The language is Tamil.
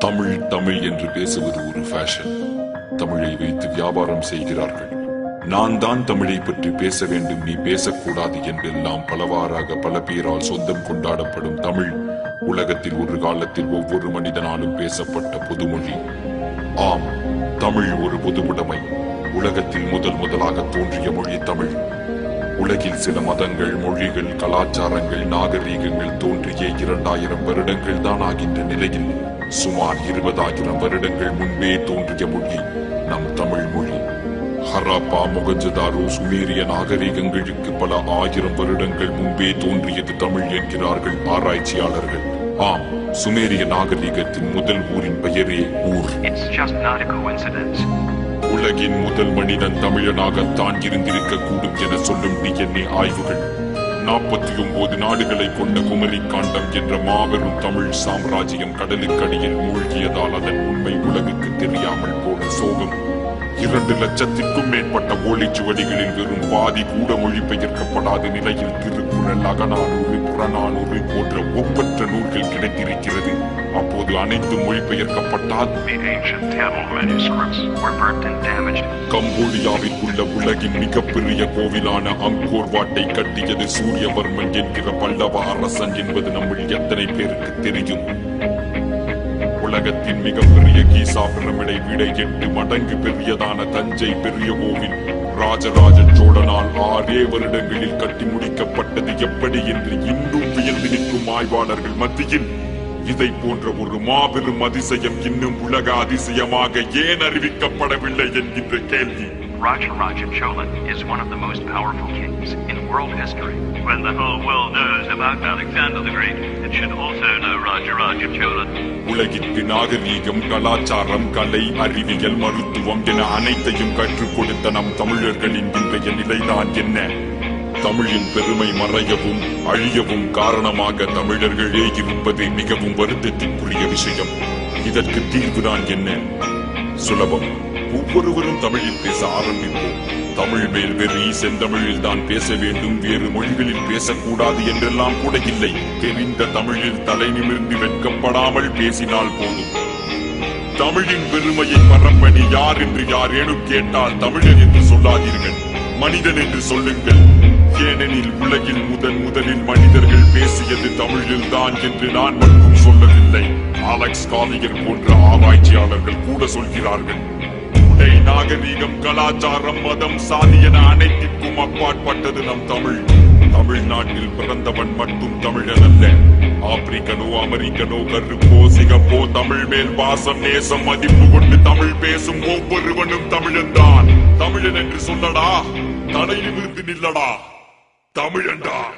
தமிழ் தமிழ் என்று பேசுவது ஒரு ஃபேஷன். தமிழை வைத்து வியாபாரம் செய்கிறார்கள். நான் தான் தமிழை பற்றி பேச வேண்டும், நீ பேசக்கூடாது என்றெல்லாம் பலவாறாக பல பேரால் சொந்தம் கொண்டாடப்படும் தமிழ் உலகத்தில் ஒரு காலத்தில் ஒவ்வொரு மனிதனாலும் பேசப்பட்ட பொதுமொழி. ஆம், தமிழ் ஒரு பொதுவுடைமை. உலகத்தில் முதலாக தோன்றிய மொழி தமிழ். உலகில் சில மதங்கள், மொழிகள், கலாச்சாரங்கள், நாகரீகங்கள் தோன்றிய 2000 வருடங்கள் தான் ஆகின்ற நிலையில் சுமார் 20,000 வருடங்கள் முன்பே தோன்றிய மொழி நம் தமிழ் மொழி. ஹராப்பா, மொகஞ்சதாரோ, சுமேரிய நாகரீகங்களுக்கு பல 1000 வருடங்கள் முன்பே தோன்றியது தமிழ் என்கிறார்கள் ஆராய்ச்சியாளர்கள். ஆம், சுமேரிய நாகரீகத்தின் முதல் ஊரின் பெயரே ஊர். உலகின் முதல் மனிதன் தமிழனாகத்தான் இருந்திருக்க கூடும் என சொல்லும் DNA ஆய்வுகள் 49 நாடுகளை கொண்ட குமரி காண்டம் என்ற மாபெரும் தமிழ் சாம்ராஜ்யம் கடலுக்கடியில் மூழ்கியதால் அதன் உண்மை உலகுக்கு தெரியாமல் போன சோகம். 2 லட்சத்திற்கும் மேற்பட்ட ஓலைச்சுவடிகளில் வெறும் பாதி கூட மொழிபெயர்க்கப்படாத நிலையில் திருக்குறள், அகநானூறு, புறநானூறு போன்ற ஒப்பற்ற நூல்கள் கிடைத்திருக்கிறது. அப்போது அனைத்து மொழிபெயர்க்கப்பட்டால் கம்போடியாவில் உள்ள உலகின் மிகப்பெரிய கோவிலான அங்கோர் வாட்டை கட்டியது சூரியவர்மன் என்கிற பல்லவ அரசன் என்பது நம்மில் எத்தனை பேருக்கு தெரியும்? உலகத்தின் மிகப்பெரிய கீசா பிரமிடை விட 8 மடங்கு பெரியதான தஞ்சை பெரிய கோவில் ராஜராஜ சோழனால் 6 வருடங்களில் கட்டி முடிக்கப்பட்டது எப்படி என்று இன்னும் வியந்து நிற்கும் ஆய்வாளர்கள் மத்தியில் இதை போன்ற ஒரு மாபெரும் அதிசயம் இன்னும் உலக அதிசயமாக ஏன் அறிவிக்கப்படவில்லை என்கின்ற கேள்வி. Rajaraja Chola is one of the most powerful kings in world history. When the whole world knows about Alexander the Great, it should also know Rajaraja Chola. உலகிற்கு நாகரீகம், கலாச்சாரம், கலை, அறிவியல், மருத்துவம் என அனைத்தையும் கற்றுக் கொடுத்த நம் தமிழர்களின் இன்றைய நிலைதான் என்ன? தமிழின் பெருமை மறையவும் அழியவும் காரணமாக தமிழர்களே இருப்பது மிகவும் வருத்தத்திற்குரிய விஷயம். இதற்கு தீர்வுதான் என்ன? சுலபம். ஒவ்வொருவரும் தமிழில் பேச ஆரம்பிப்போம். தமிழ் மேல் வெறி, செந்தமிழில் தான் பேச வேண்டும், வேறு மொழிகளில் பேசக்கூடாது என்றெல்லாம் கூட இல்லை. தெரிந்த தமிழில் தலை நிமிர்ந்து வெட்கப்படாமல் பேசினால் போதும். தமிழின் பெருமையை பரப்பணி யார் என்று யாரேனும் கேட்டால் தமிழன் என்று சொல்லாதீர்கள், மனிதன் என்று சொல்லுங்கள். ஏனெனில் உலகில் முதலில் மனிதர்கள் பேசியது தமிழில் தான் என்று நான் மட்டும் சொல்லவில்லை, அலெக்ஸ் காலியர் போன்ற ஆராய்ச்சியாளர்கள் கூட சொல்கிறார்கள். உடை, நாகரீகம், கலாச்சாரம், மதம், சாதி என அனைத்திற்கும் அப்பாற்பட்டது நம் தமிழ். தமிழ்நாட்டில் பிறந்தவன் மட்டும் தமிழன் அல்ல. ஆப்பிரிக்கனோ, அமெரிக்கனோ, கருப்போ, சிகப்போ, தமிழ் மேல் பாசம், நேசம், மதிப்பு கொண்டு தமிழ் பேசும் ஒவ்வொருவனும் தமிழன் தான். தமிழன் என்று சொல்லடா, தலை நிமிர்ந்து நில்லடா, தமிழன்தான்.